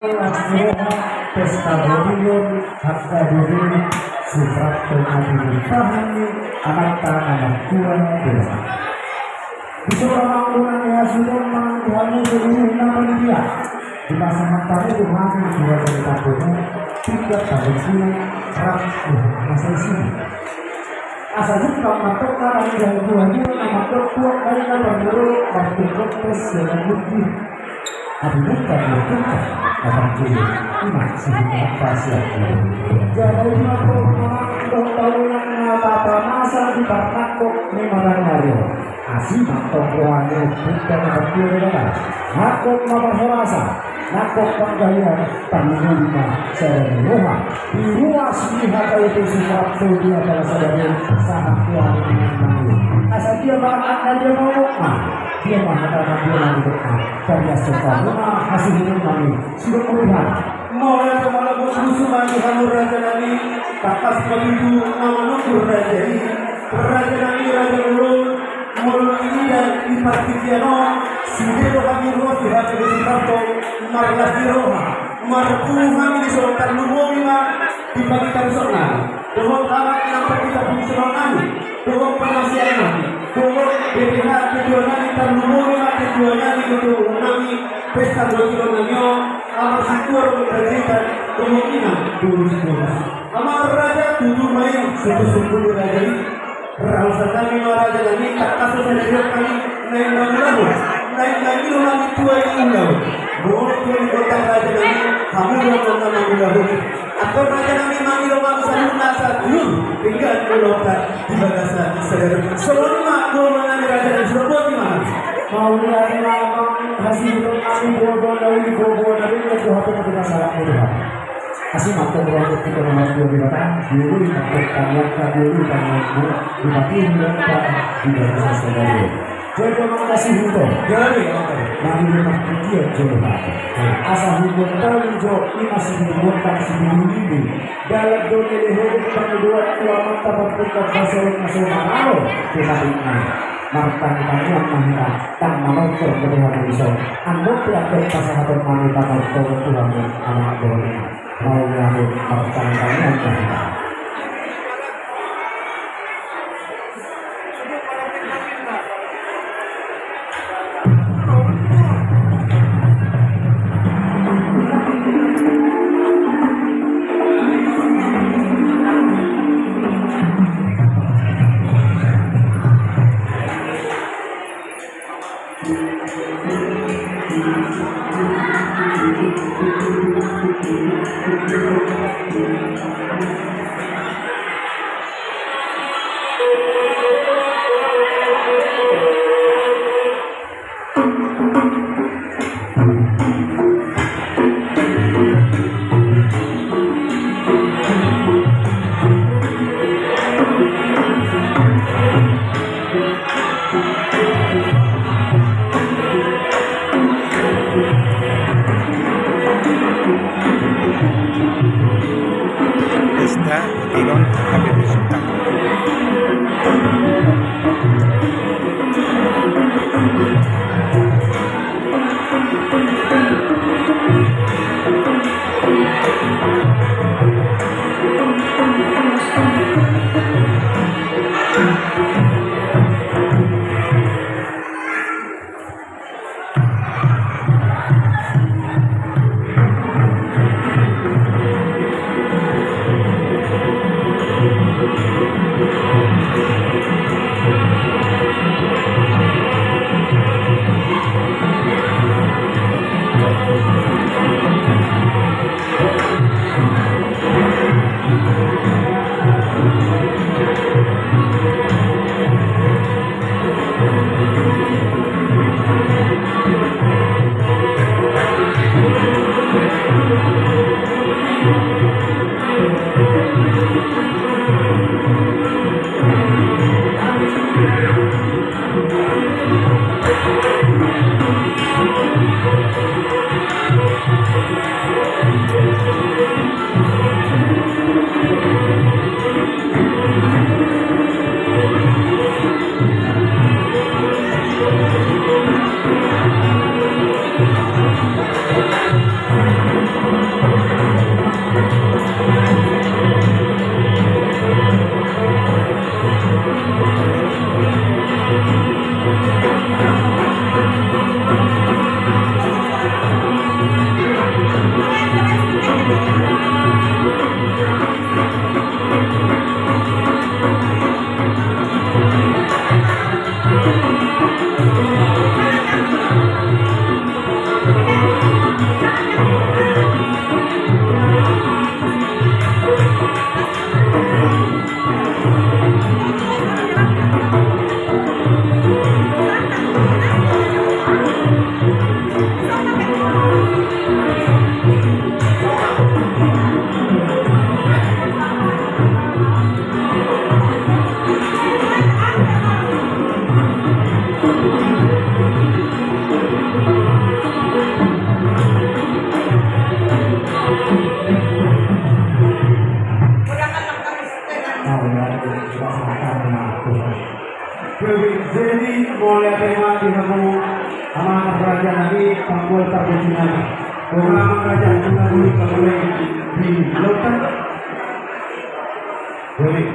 Pesta Bodilon, Hakka Bodilon, Suprapto Adilun Pahani, anak tua desa. Di seorang orangnya sudah menghani seluruh nama dia. Di masa matanya Tuhan sudah berkabutnya 3 tahun bulan masa sini. Asal juga matokan yang tuanya nama kuat mereka berdua waktu kontes dengan bukti. Adilun kan bertukar. Orang kiri, imak sehingga pasir. Jadi aku tahu apa masa di Barnakok ni Marangario. Asih makok ruangnya bukan berkira. Nakok mabarasa, nakok panggalian panglima seremoha. Di ruas lihat itu sesuatu dia adalah saudara sangat kuat dengan asal dia bahkan dia mau dia mengatakan dia nanti karya sekarang hasil ini kami sudah melihat mau yang kemana bos musuh maju kamu raja nani takas begitu mengukur raja ini raja ulun mulut ini dan ipartikiano sehingga kami ruas di hati Sukarto margas di Roma marpuhan di Sultan Lumumima di bagian sana dengan alat yang kita fungsional kami dengan penasihat kami dengan BPH keduanya kita Lumumima keduanya itu kami pesta Bodilonanyo amat syukur mengajikan kemungkinan dulu amar raja tujuh main sesuatu raja ini rasa kami raja ini tak kasus dari kami naik lagi orang tua yang lalu boleh tuan kota raja ini kamu yang mengenal lalu atau raja ini mami orang selalu nasa dulu tinggal melontar di bagasan saudara selama mau mengenal raja dan sudah buat gimana mau lihat hasil kami bobo dari itu hati kita salah Tuhan. Asih makhluk berlaku kita memasuki binatang dulu makhluk kalian dulu kamu dibati mereka di dalam saudara. Jadi makasih untuk jadi nanti makhluk dia coba. Asal hukum terjauh ini masih dibuatkan sebelum ini dalam dunia hidup kedua ulama terbentuk masalah nasional kita ini. Martan kalian mahita tang menonton berhati risau anda pelajar pasangan wanita kalau Tuhan anak boleh mau nyambut martan kalian mahita Pesta Bodilon Habib Sultan. melaksanakan melakukan. Jadi boleh terima di kamu amanah kerajaan lagi panggul perbucinan. Pengaman kerajaan kita boleh di lautan. Boleh.